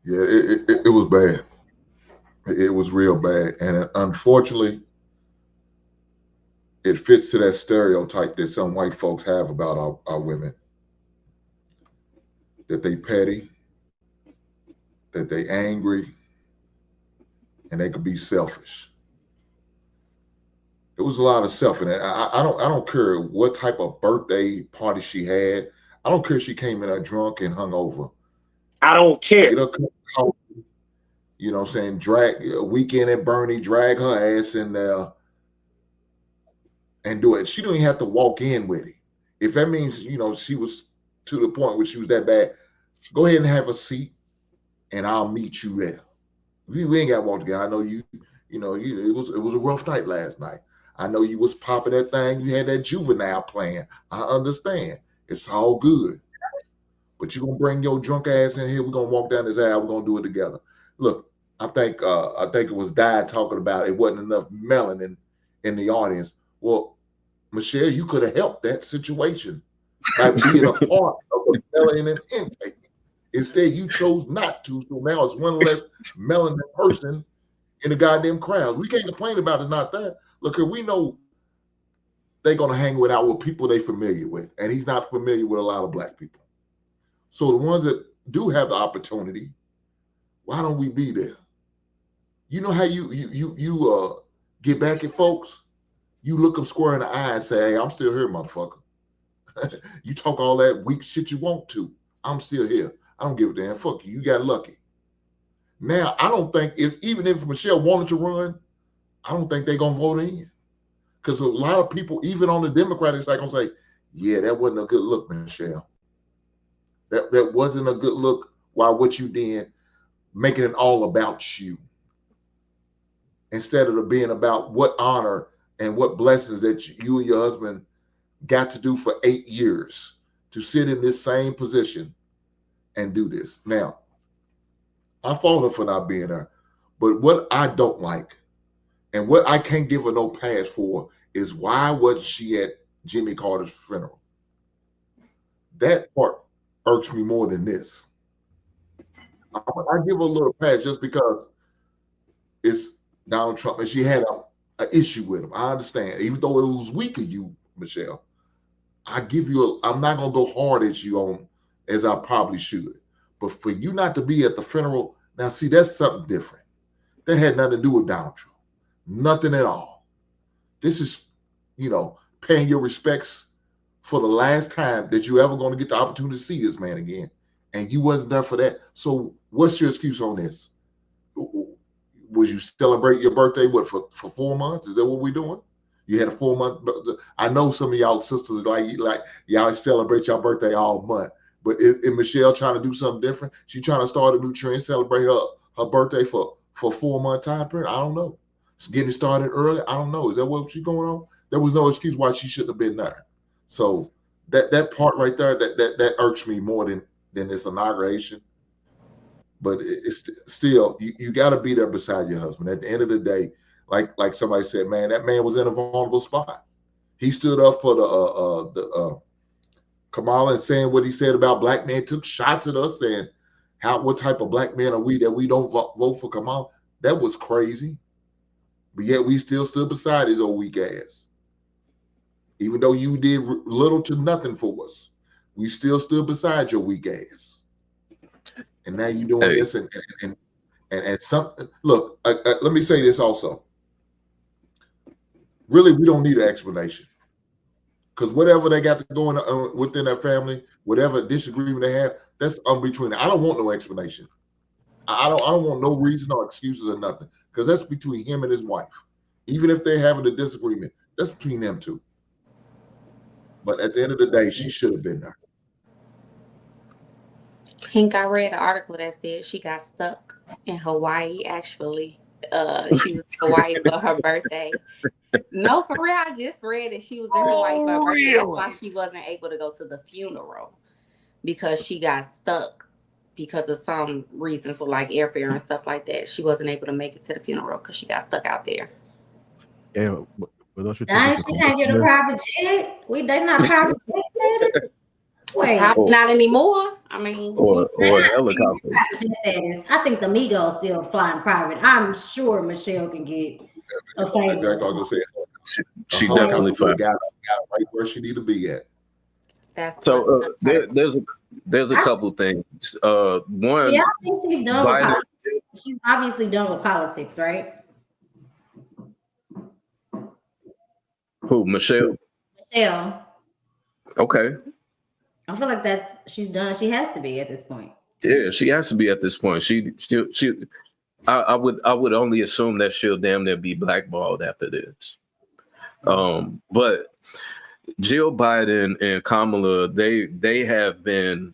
Yeah, it was bad. It was real bad, and unfortunately, it fits to that stereotype that some white folks have about our women, that they petty, that they angry, and they could be selfish. There was a lot of self in it. I don't care what type of birthday party she had. I don't care if she came in there drunk and hung over. I don't Get care. her cup of coffee, you know what I'm saying? Drag a weekend at Bernie, drag her ass in there and do it. She don't even have to walk in with it. If that means, she was to the point where she was that bad, go ahead and have a seat and I'll meet you there. We ain't got to walk together. I know it was a rough night last night. I know you was popping that thing. You had that juvenile playing. I understand. It's all good. But you're gonna bring your drunk ass in here. We're gonna walk down this aisle. We're gonna do it together. Look, I think it was Di talking about it wasn't enough melanin in the audience. Well, Michele, you could have helped that situation by being a part of the melanin intake. Instead, you chose not to. So now it's one less melanin person in the goddamn crowd. We can't complain about it not there. Look, we know they're gonna hang with people they familiar with, and he's not familiar with a lot of black people. So the ones that do have the opportunity, why don't we be there? You know how you get back at folks? You look them square in the eye and say, "Hey, I'm still here, motherfucker." You talk all that weak shit you want to. I'm still here. I don't give a damn. Fuck you. You got lucky. Now, I don't think even if Michele wanted to run, I don't think they're gonna vote her in. Because a lot of people, even on the Democratic side, gonna say, "Yeah, that wasn't a good look, Michele. That wasn't a good look. Why what you did, making it all about you instead of it being about what honor and what blessings that you and your husband got to do for 8 years to sit in this same position and do this." Now, I fault her for not being there, but what I don't like and what I can't give her no pass for is why was she at Jimmy Carter's funeral? That part irks me more than this. I give her a little pass just because it's Donald Trump and she had a issue with him. I understand, even though it was weak of you, Michele. I'm not gonna go hard at you on as I probably should, but for you not to be at the funeral, now see that's something different. That had nothing to do with Donald Trump, nothing at all. This is, paying your respects for the last time that you ever going to get the opportunity to see this man again, and you wasn't there for that. So what's your excuse on this? Was you celebrate your birthday for 4 months? Is that what we're doing? You had a 4 month. I know some of y'all sisters like y'all celebrate your birthday all month, but is Michele trying to do something different? She trying to start a new trend, celebrate her birthday for 4 month time period. I don't know. It's getting started early. I don't know. Is that what she's going on? There was no excuse why she shouldn't have been there. So that part right there that irks me more than this inauguration. But it's still you got to be there beside your husband. At the end of the day, like somebody said, man, that man was in a vulnerable spot. He stood up for the Kamala and saying what he said about black men, took shots at us, saying what type of black men are we that we don't vote for Kamala? That was crazy. But yet we still stood beside his old weak ass. Even though you did little to nothing for us, we still stood beside your weak ass. And now you doing Hey, this and something. Look, let me say this also. Really, we don't need an explanation because whatever they got to go within their family, whatever disagreement they have, that's between them. I don't want no explanation. I don't want no reason or excuses or nothing because that's between him and his wife. Even if they're having a disagreement, that's between them two. But at the end of the day, she should have been there. Hank, I read an article that said she got stuck in Hawaii. Actually, she was in Hawaii for her birthday. No, for real, I just read that she was in Hawaii for her birthday. That's why she wasn't able to go to the funeral because she got stuck because of some reasons, so like airfare and stuff like that. She wasn't able to make it to the funeral because she got stuck out there. Yeah, but don't you think Dang, it's she can't get a private jet. They not private jet status. Wait, Probably not anymore. I mean, or a helicopter. I think the Migos still flying private. I'm sure Michele can get a favor. Exactly. I was gonna say a She helicopter definitely would have fine. got right where she need to be at. that's what So there's a couple things. One, Yeah, I think she's done with Biden. politics. She's obviously done with politics, right? Who, Michele? Michele. Okay. I feel like she's done. She has to be at this point. Yeah, she has to be at this point. I would only assume that she'll damn near be blackballed after this. But Jill Biden and Kamala, they have been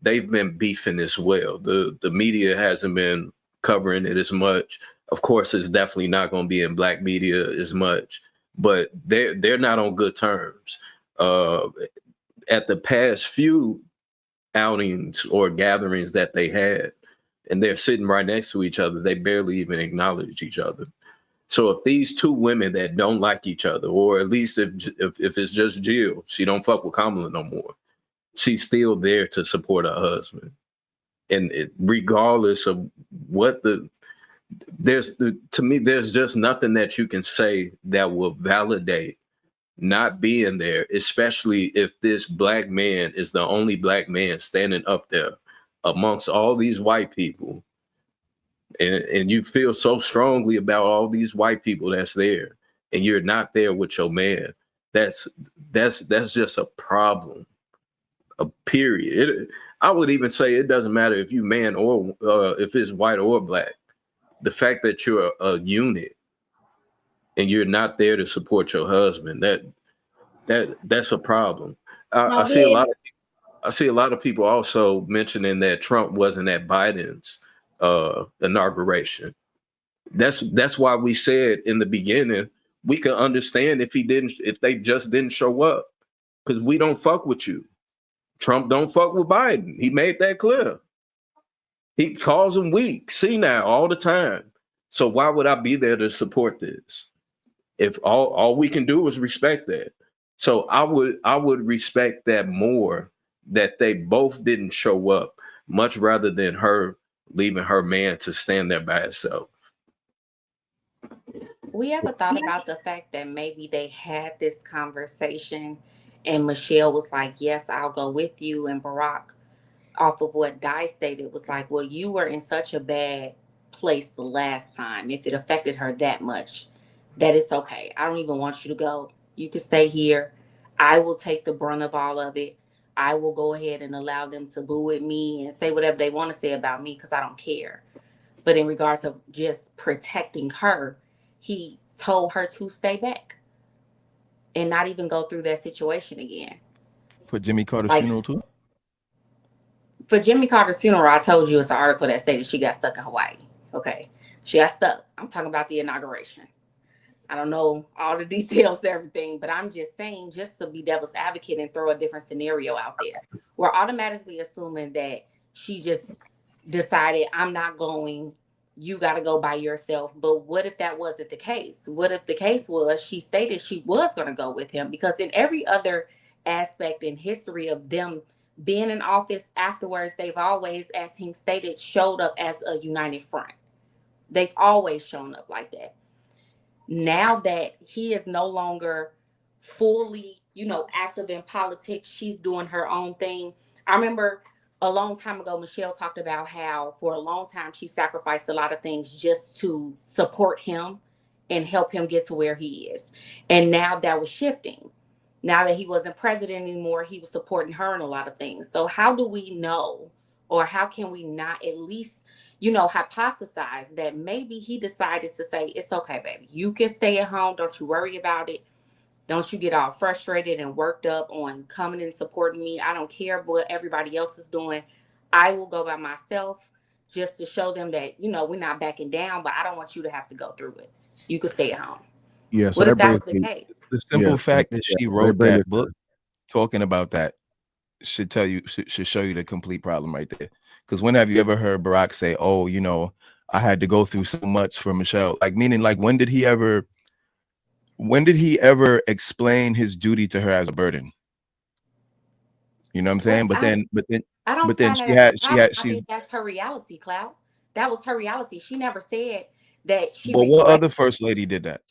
they've been beefing as well. The media hasn't been covering it as much. Of course, it's definitely not going to be in black media as much, but they're not on good terms. At the past few outings or gatherings that they had, and they're sitting right next to each other, they barely even acknowledge each other. So if these two women that don't like each other, or at least if it's just Jill, she don't fuck with Kamala no more, she's still there to support her husband. And regardless of what to me, there's just nothing that you can say that will validate not being there, especially if this black man is the only black man standing up there amongst all these white people. And you feel so strongly about all these white people that's there, and you're not there with your man. That's just a problem. A period. I would even say it doesn't matter if you man or if it's white or black. The fact that you're a unit and you're not there to support your husband, that's a problem. I see a lot of people also mentioning that Trump wasn't at Biden's inauguration. That's why we said in the beginning we could understand if they just didn't show up, because we don't fuck with you. Trump don't fuck with Biden. He made that clear. He calls him weak, senile all the time. So why would I be there to support this? If all we can do is respect that. So I would respect that more, that they both didn't show up, much rather than her leaving her man to stand there by herself. We ever thought about the fact that maybe they had this conversation and Michele was like, yes, I'll go with you. And Barack, off of what Di stated, was like, well, you were in such a bad place the last time. If it affected her that much, that it's okay. I don't even want you to go. You can stay here. I will take the brunt of all of it. I will go ahead and allow them to boo at me and say whatever they want to say about me because I don't care. But in regards of just protecting her, he told her to stay back and not even go through that situation again. For Jimmy Carter's funeral too? For Jimmy Carter's funeral, I told you it's an article that stated she got stuck in Hawaii. Okay. She got stuck. I'm talking about the inauguration. I don't know all the details, everything, but I'm just saying, just to be devil's advocate and throw a different scenario out there. We're automatically assuming that she just decided, I'm not going, you got to go by yourself. But what if that wasn't the case? What if the case was she stated she was going to go with him? Because in every other aspect in history of them being in office afterwards, they've always, as he stated, showed up as a united front. They've always shown up like that. Now that he is no longer fully, active in politics, she's doing her own thing. I remember a long time ago, Michele talked about how for a long time she sacrificed a lot of things just to support him and help him get to where he is. And now that was shifting. Now that he wasn't president anymore, he was supporting her in a lot of things. So how do we know, or how can we not at least, hypothesize that maybe he decided to say, it's okay, baby. You can stay at home. Don't you worry about it. Don't you get all frustrated and worked up on coming and supporting me. I don't care what everybody else is doing. I will go by myself just to show them that, we're not backing down, but I don't want you to have to go through it. You can stay at home. Yeah. So what if that was the case? The simple fact that she wrote that book talking about that should show you the complete problem right there. Because when have you ever heard Barack say, oh, I had to go through so much for Michele? Like, meaning, like, when did he ever explain his duty to her as a burden? You know what I'm saying? But then I don't but then find that I think that's her reality, Cloud. That was her reality. She never said that she. But what other first lady did that?